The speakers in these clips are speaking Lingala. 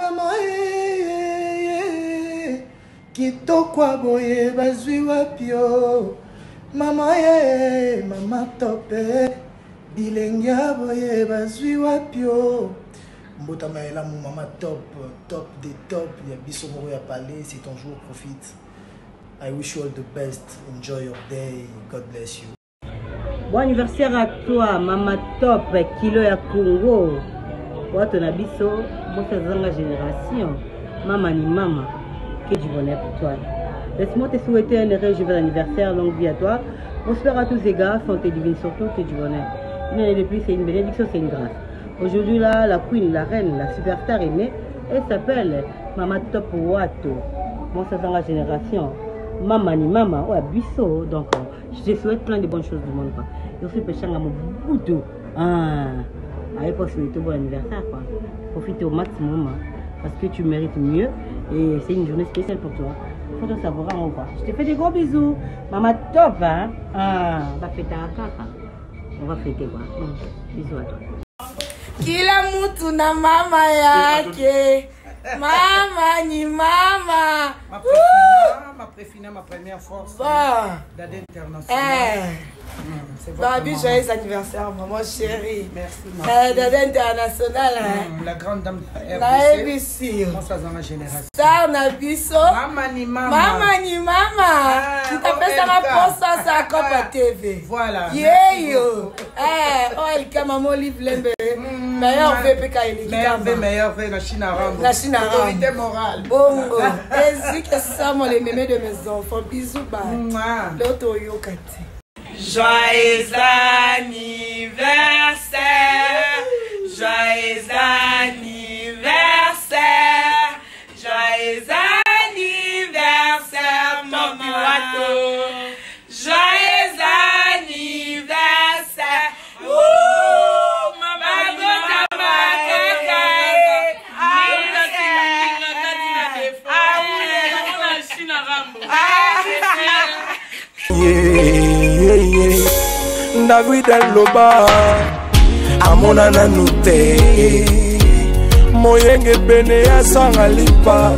Mama kitoko boye bazwi wapio. Mama mama top bilengia boye bazwi wapio. Mbota maela mon mama top des top. Ya biso moko ya parler, c'est ton jour, profite. I wish you all the best. Enjoy your day. God bless you. Bon anniversaire à toi, Mama Top, Kilo ya Congo. Watu na biso, bon faisant génération. Maman ni maman, que du bonheur pour toi. Laisse-moi te souhaiter un heureux joyeux anniversaire, longue vie à toi. Prospère à tous les gars, santé divine surtout, que du bonheur. Une année de plus, c'est une bénédiction, c'est une grâce. Aujourd'hui là, la queen, la reine, la superstar est née. Elle s'appelle Mama Top Wato. Bon faisant génération. Maman ni maman, ouais, biso. Donc, je te souhaite plein de bonnes choses du monde. Quoi. Je suis péché à mon bout. Allez, pour souhaiter bon anniversaire. Quoi. Profitez au maximum. Hein, parce que tu mérites mieux. Et c'est une journée spéciale pour toi. Il faut te savoir en quoi. Je te fais des gros bisous. Maman Top. Hein? On va fêter à Kaka. On va fêter quoi. Bisous à toi. Kila mutu na mama yake. Mama ni mama. Ma préfina, ma première force. D'Ad International. Babi, joyeux anniversaire, maman chérie. Merci, D'Ad International. La grande dame de la RBC. Comment ça dans la génération? Star Nabiso. Mama ni mama. Mama ni mama. Tu t'appelles ça ma poste à Copa TV. Voilà. Yo. Oh, il y a maman livre lembe. Meilleur VPK il meilleur V, la Chine arabe. La Chine arabe. Autorité morale. Bongo. Et que ça, moi, les mémés de mes enfants. Bisous, bye. L'auto yokati. Joyeux anniversaire. Joyeux anniversaire. Joyeux anniversaire, mon Wato. Joyeux anniversaire. David Loba amona nanute moyenge pene ya sanga lipa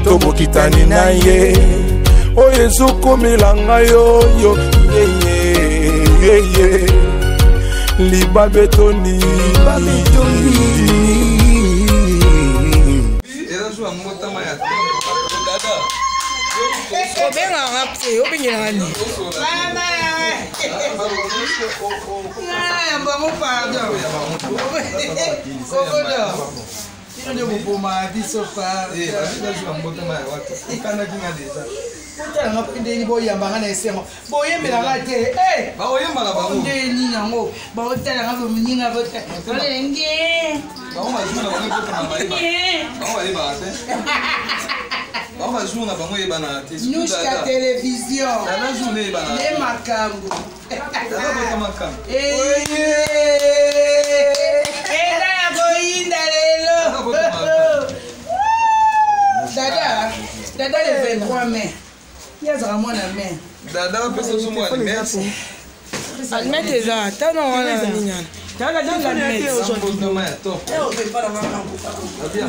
tobokitani na ye oyo ezokomela yo liba betoni Nous la télévision. La journée les macambo. Dada le 23 mai. Il y a vraiment la main. Dada peut se soumettre à l'immense. Almette déjà. T'as non la mignonne. T'as la donne la mettre aujourd'hui. On fait pas la main.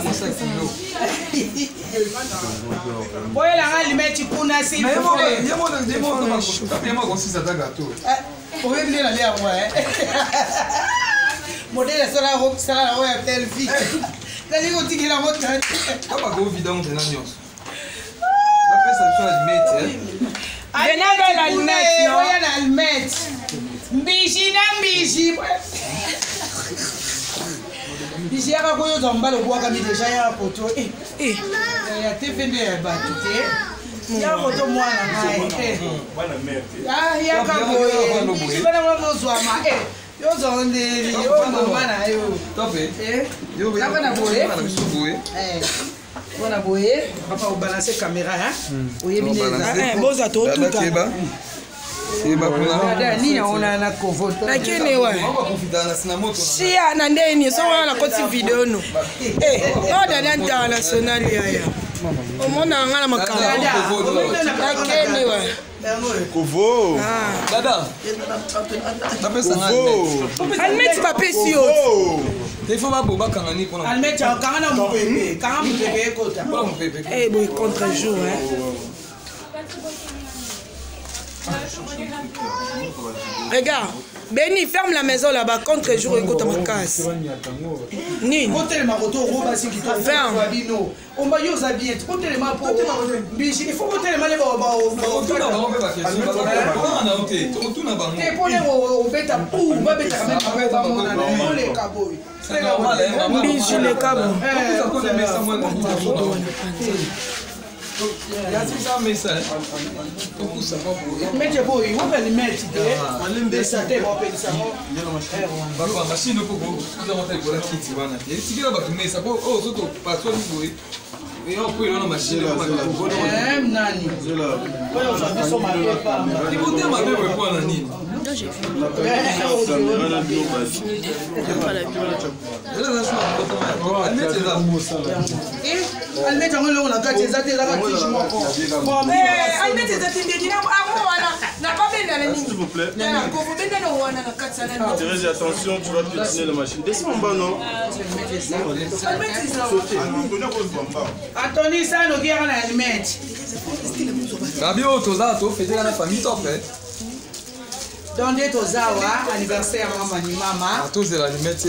Moi ça kilo. Boy la almette tu kuna si. Mais moi aussi ça t'a gâteau. On veut venir aller à moi. Modèle ça la robe ça la robe telle vie. La ligue au tigre la moto. Pas pas go vidange dans l'agneau. La paix ça fait almette. Venez avec l'almette. Voyez l'almette. Mbishi na mbishi. Mbishi ya koyo zomba le bois comme déjà ya photo. Ya TVD ba tout. Ya photo moi na mai. Bana merde. Ya ka boye. Bana mo zwa ma. Yo zonde yo mama na yo. Top Yo bana boye. Bana boye. Papa au balancer caméra hein. Oye bineza. Boza to tout ça. C'est pas pour la ni on a na kovoto. Na kene wa. On va profiter na sinamoto. Sia na ndeni so wana koti video no. Oh Dada International ya. Omona ngala makala. Na kene wa. Kovo. Dada. Tapesa ngani. Almette pas pesio. Il faut pas boba kangani pour Almet ya kangana mpepe, kanga mpepe ekota. Pour mon bébé. Eh boy contre-jour hein. Regarde, Benny, ferme la maison là-bas, contre-jour, écoute ma casse. Ni. Côté ma moto, roba si qui te ferme. On va y aux habits, côté les mains pour. Il faut côté les mains les baba. Tout n'a pas fait question. On a ôté, tout n'a pas. Et pour les au bêta pour, va bêta quand même pas mon les caboy. C'est normal, hein. Bijou les câbles. Ça cause mais ça moi. Ça mais ça. Tout ça pas pour. Mais boy, on va les mettre. On les ça te va payer ça. Bakwa machine pour vous monter pour la kiti bana. Et si là ba mais ça oh surtout pas toi vous. Et on peut la machine nani. Voilà, aujourd'hui sont mariés pas. Il faut dire ma bébé quoi nani. Almet on la carte ça te la carte je m'en prends. Almet ça te dit na pas bien dans la s'il vous plaît. Thérèse, attention, tu vas piétiner la machine. Descends en bas, non? Anthony, ça nous guerre la Almet. Rabio toza to fêter la famille top hein. Donc des tozawa anniversaire maman ni mama. Tous de la limite.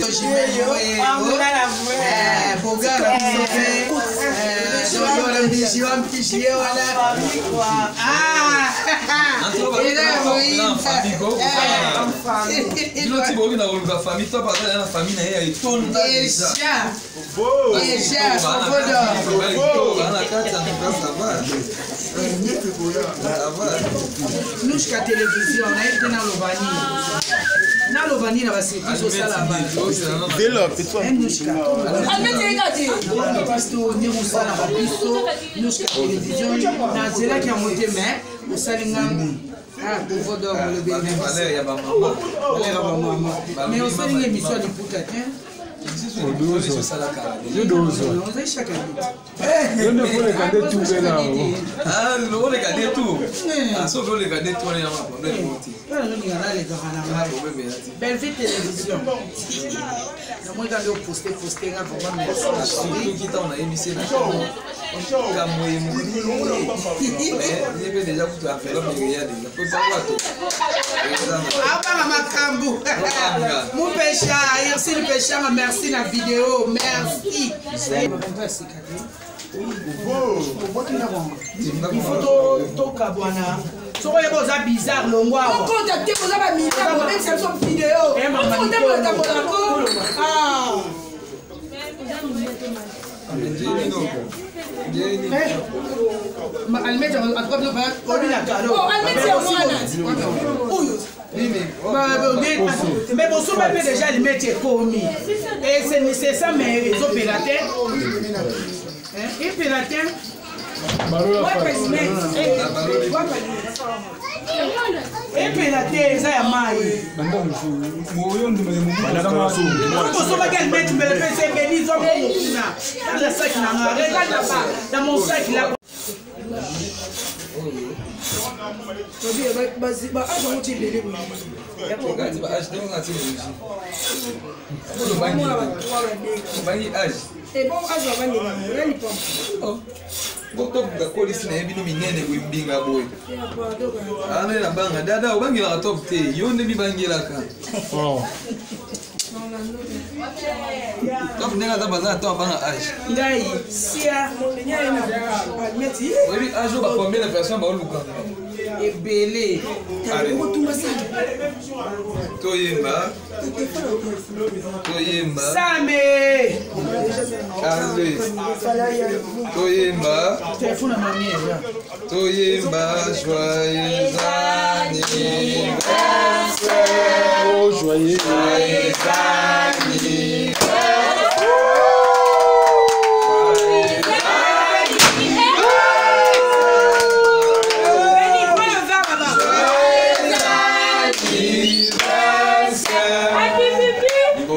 Na Lobani na basi biso sala ba. Développe toi. Pasto ni musala ba biso nuska télévision na zela ki amote mais musalinga ah pour do le bébé. Ya ba mama. Mais on sait une émission de Poukatin. Ah, non, les cadets tout. Ah, sauf les cadets tout, on est en problème. Belle vie télévision. Moi, quand je postais, Surtout qui t'en a émissé. Déjà, vous avez fait l'homme de Guyane. Mon pécheur, merci le pécheur, merci la vidéo, merci. Il faut tout cabana. So il y a bizarre le moi. On contacte vous avez mis là même ça son vidéo. On contacte ta bonne ah. Ma almette on attrape le pain, on lui la cadeau. Oh almette c'est moi. Mais bon, souvent déjà le métier commis. Et c'est nécessaire mais les opérateurs. Et opérateurs. Et opérateurs ça y a maille. Pour ça qu'elle met me le fait béni dans le sac là. Regarde là-bas dans mon sac là. Top nega za bazar to abanga age. Ngai sia nyaya na almeti. Oui, un jour ba combien de personnes ba luka. Ebele. Toyemba. Same. Allez. Toyemba. Téléphone à mamie là. Toyemba joyeux anniversaire. Oh, joyeux anniversaire. Oh,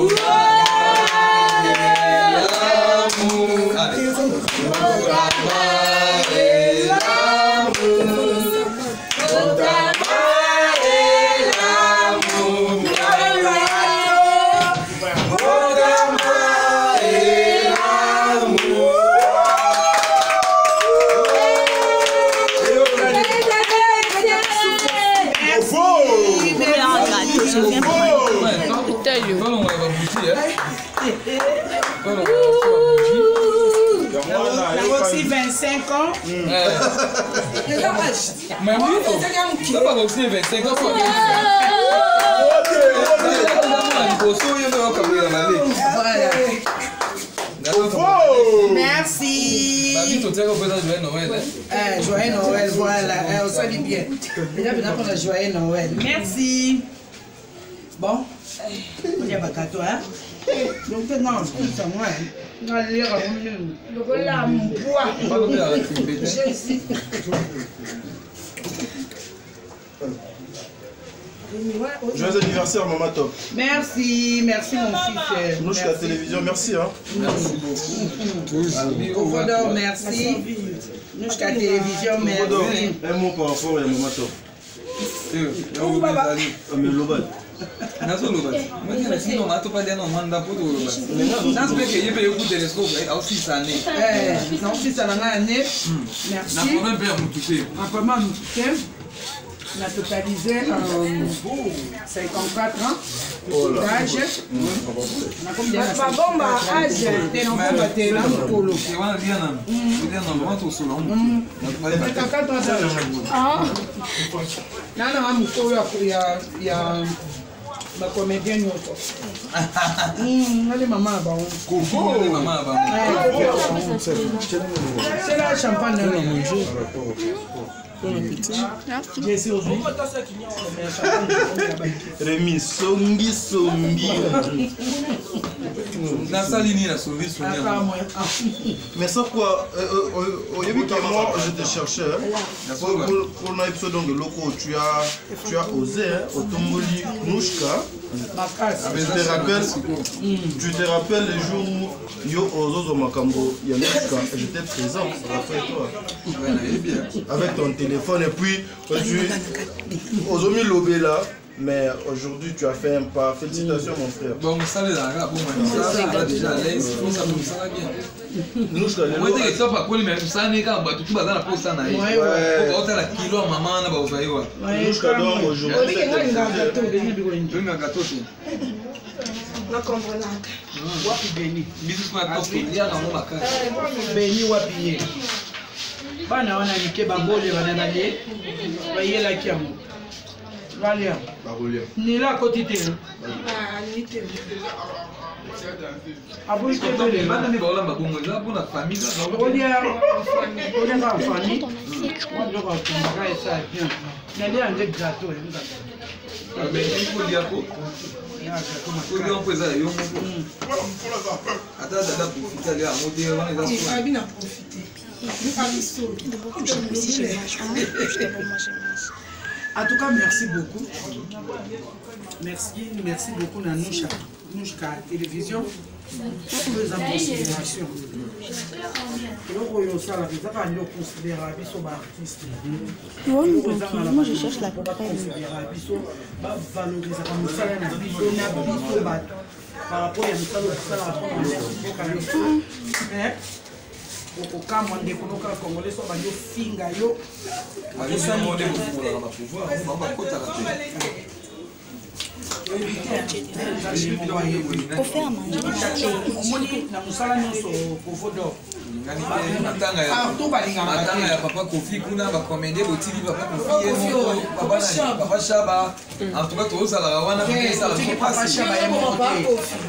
Merci 25 ans. Mais oui, tu n'as pas aussi 25 ans. Merci. Joyeux Noël, voilà. On s'allie bien. Joyeux Noël. Merci. Bon, on y a pas qu'à toi. Donc, non, c'est moi. Allez, le voilà, mon poids. Joyeux anniversaire, Maman Top. Merci, merci mon fils. Nous, la télévision, merci. Hein. Merci beaucoup. Au Fodor, merci. Nous, la télévision, merci. Un mot par rapport à Maman Top. Mais l'obad. Nazo lobat. Moi je suis non mato pas non manda pour lobat. Dans ce que il peut écouter télescope aussi ça année. Non si ça l'année année. Merci. Na problème bien me toucher. Après moi me toucher. On a totalisé 54 ans d'âge. On a combien d'âge? Pas bon âge. T'es non pas t'es là polo. C'est voilà bien non. Il est non vraiment au salon. 54 ans d'âge. Ah. Non non mon polo il y a ma comédienne autre. Allez maman là-bas. Coco, maman là-bas. C'est la champagne là. J'ai essayé aujourd'hui. Rémi, Songi, Sombi. Mais ça quoi, au début que moi je te cherchais, pour l'épisode de Loco, tu as osé, au Tomboli Nouchka. Tu te rappelles les jours où Yo Ozozo Makambo, j'étais présent après toi. Avec ton téléphone et puis Ozomi Lobé là. Mais aujourd'hui, tu as fait un pas. Félicitations, mon frère. Bon, ça va là, bon, ça va déjà à l'aise. Ça va bien. Nous, je connais. Moi, je pas quoi, mais ça n'est qu'à battre tout dans la poste. Ça n'a pas. Pour la kilo, maman, on a pas osé. Nous, je connais aujourd'hui. Un gâteau. Na comprendre. Wapi Beni. Bisous pour la toast. Il y a dans mon bac. Beni wapi. Bana wana nike bangole bananalie. Bayela kiamu. Valia. Ni là côté terre. Abou ite bele. Bana ni baola mbongo za pour la famille. Olia ba famille. Moi je vais faire ça bien. N'allez en gâteau. Mais il faut dire quoi? Il faut dire ça yo. Attends, ça profiter aller à modérer on est dans ça. Ah bien profiter. En tout cas, merci beaucoup. Merci beaucoup à Nouchka Télévision. Deux considération. Moi je cherche la crème. Par rapport à Okama ndekunoka Congolais so banyo finga yo. Alisa monde pour la pouvoir, on va kota la Pour faire à manger. Na musala nyonso kofodo. Matanga ya papa Kofi kuna ba comédie botili papa Kofi papa Shaba. En tout cas tout ça la wana ça papa Shaba ya mon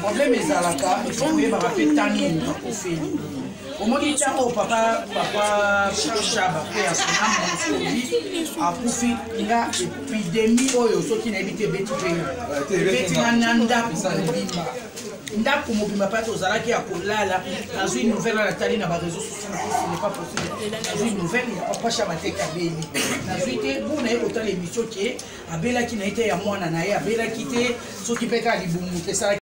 problème ezalaka il faut que ba rappeler tani Kofi. Au moment où papa Chaba fait à son âme, a profité de l'épidémie qui n'a évité ndako mobima pas tozala ki akolala nazwi nouvelle na tali na ba réseaux sociaux ce n'est pas possible nazwi nouvelle ya papa Chaba te kabeli nazwi te bu na ekota l'émission qui abela ki na été ya mwana na ye abela ki te soki peka libumu ke sala